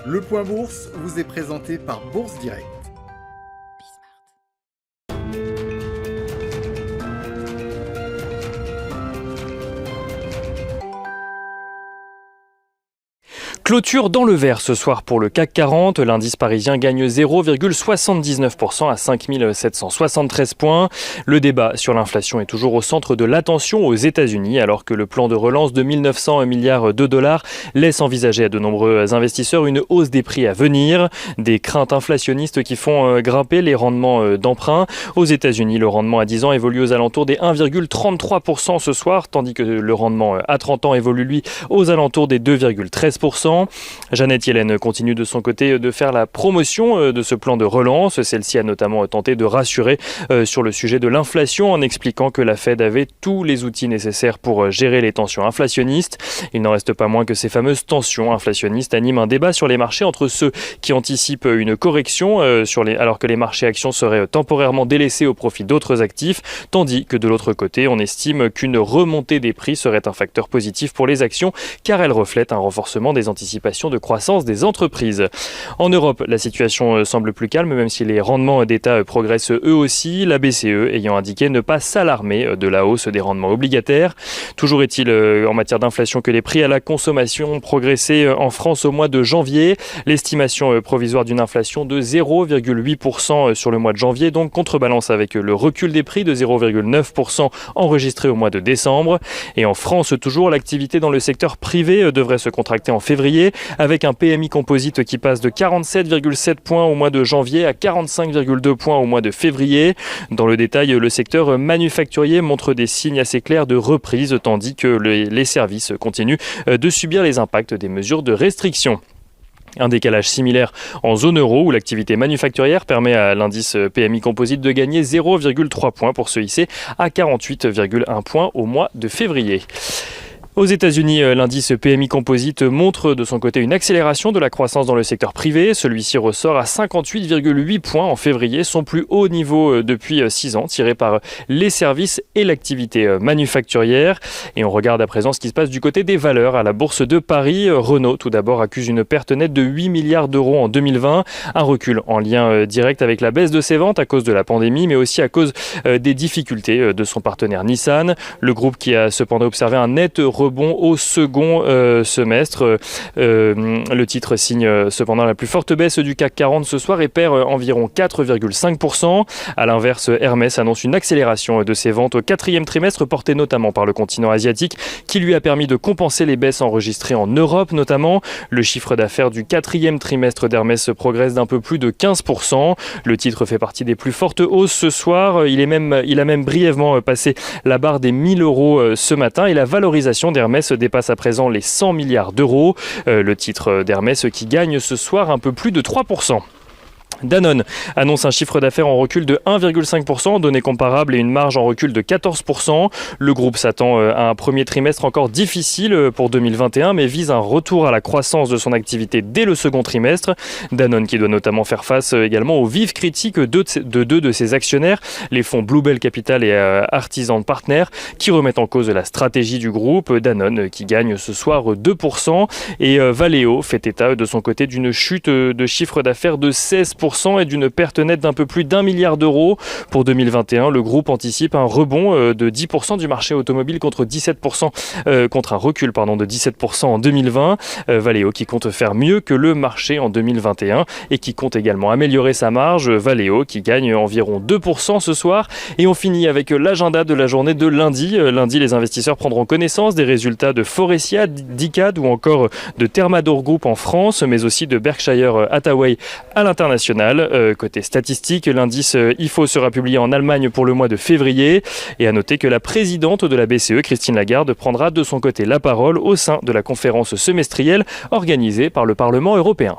Le Point Bourse vous est présenté par Bourse Direct. Clôture dans le vert ce soir pour le CAC 40. L'indice parisien gagne 0,79% à 5 773 points. Le débat sur l'inflation est toujours au centre de l'attention aux États-Unis, alors que le plan de relance de 1900 milliards de dollars laisse envisager à de nombreux investisseurs une hausse des prix à venir. Des craintes inflationnistes qui font grimper les rendements d'emprunt. Aux États-Unis, le rendement à 10 ans évolue aux alentours des 1,33% ce soir, tandis que le rendement à 30 ans évolue lui aux alentours des 2,13%. Janet Yellen continue de son côté de faire la promotion de ce plan de relance. Celle-ci a notamment tenté de rassurer sur le sujet de l'inflation en expliquant que la Fed avait tous les outils nécessaires pour gérer les tensions inflationnistes. Il n'en reste pas moins que ces fameuses tensions inflationnistes animent un débat sur les marchés entre ceux qui anticipent une correction alors que les marchés actions seraient temporairement délaissés au profit d'autres actifs, tandis que de l'autre côté, on estime qu'une remontée des prix serait un facteur positif pour les actions car elle reflète un renforcement des anticipations de croissance des entreprises. En Europe, la situation semble plus calme, même si les rendements d'État progressent eux aussi, la BCE ayant indiqué ne pas s'alarmer de la hausse des rendements obligataires. Toujours est-il en matière d'inflation que les prix à la consommation ont progressé en France au mois de janvier. L'estimation provisoire d'une inflation de 0,8% sur le mois de janvier, donc contrebalance avec le recul des prix de 0,9% enregistré au mois de décembre. Et en France, toujours, l'activité dans le secteur privé devrait se contracter en février, avec un PMI composite qui passe de 47,7 points au mois de janvier à 45,2 points au mois de février. Dans le détail, le secteur manufacturier montre des signes assez clairs de reprise, tandis que les services continuent de subir les impacts des mesures de restriction. Un décalage similaire en zone euro où l'activité manufacturière permet à l'indice PMI composite de gagner 0,3 points pour se hisser à 48,1 points au mois de février. Aux États-Unis, l'indice PMI composite montre de son côté une accélération de la croissance dans le secteur privé. Celui-ci ressort à 58,8 points en février, son plus haut niveau depuis 6 ans, tiré par les services et l'activité manufacturière. Et on regarde à présent ce qui se passe du côté des valeurs à la Bourse de Paris. Renault, tout d'abord, accuse une perte nette de 8 milliards d'euros en 2020. Un recul en lien direct avec la baisse de ses ventes à cause de la pandémie, mais aussi à cause des difficultés de son partenaire Nissan. Le groupe qui a cependant observé un net rebond au second semestre. Le titre signe cependant la plus forte baisse du CAC 40 ce soir et perd environ 4,5%. À l'inverse, Hermès annonce une accélération de ses ventes au 4e trimestre, portée notamment par le continent asiatique, qui lui a permis de compenser les baisses enregistrées en Europe notamment. Le chiffre d'affaires du 4e trimestre d'Hermès progresse d'un peu plus de 15%. Le titre fait partie des plus fortes hausses ce soir. Il a même brièvement passé la barre des 1 000 € ce matin et la valorisation d'Hermès dépasse à présent les 100 milliards d'euros. Le titre d'Hermès qui gagne ce soir un peu plus de 3%. Danone annonce un chiffre d'affaires en recul de 1,5%, données comparables et une marge en recul de 14%. Le groupe s'attend à un premier trimestre encore difficile pour 2021, mais vise un retour à la croissance de son activité dès le second trimestre. Danone qui doit notamment faire face également aux vives critiques de deux de ses actionnaires, les fonds Bluebell Capital et Artisan Partners, qui remettent en cause la stratégie du groupe. Danone qui gagne ce soir 2%. Et Valeo fait état de son côté d'une chute de chiffre d'affaires de 16% et d'une perte nette d'un peu plus d'1 milliard d'euros. Pour 2021, le groupe anticipe un rebond de 10% du marché automobile contre un recul de 17% en 2020. Valeo qui compte faire mieux que le marché en 2021 et qui compte également améliorer sa marge. Valeo qui gagne environ 2% ce soir. Et on finit avec l'agenda de la journée de lundi. Lundi, les investisseurs prendront connaissance des résultats de Forestia, d'ICAD ou encore de Thermador Group en France, mais aussi de Berkshire Hathaway à l'international. Côté statistique, l'indice IFO sera publié en Allemagne pour le mois de février. Et à noter que la présidente de la BCE, Christine Lagarde, prendra de son côté la parole au sein de la conférence semestrielle organisée par le Parlement européen.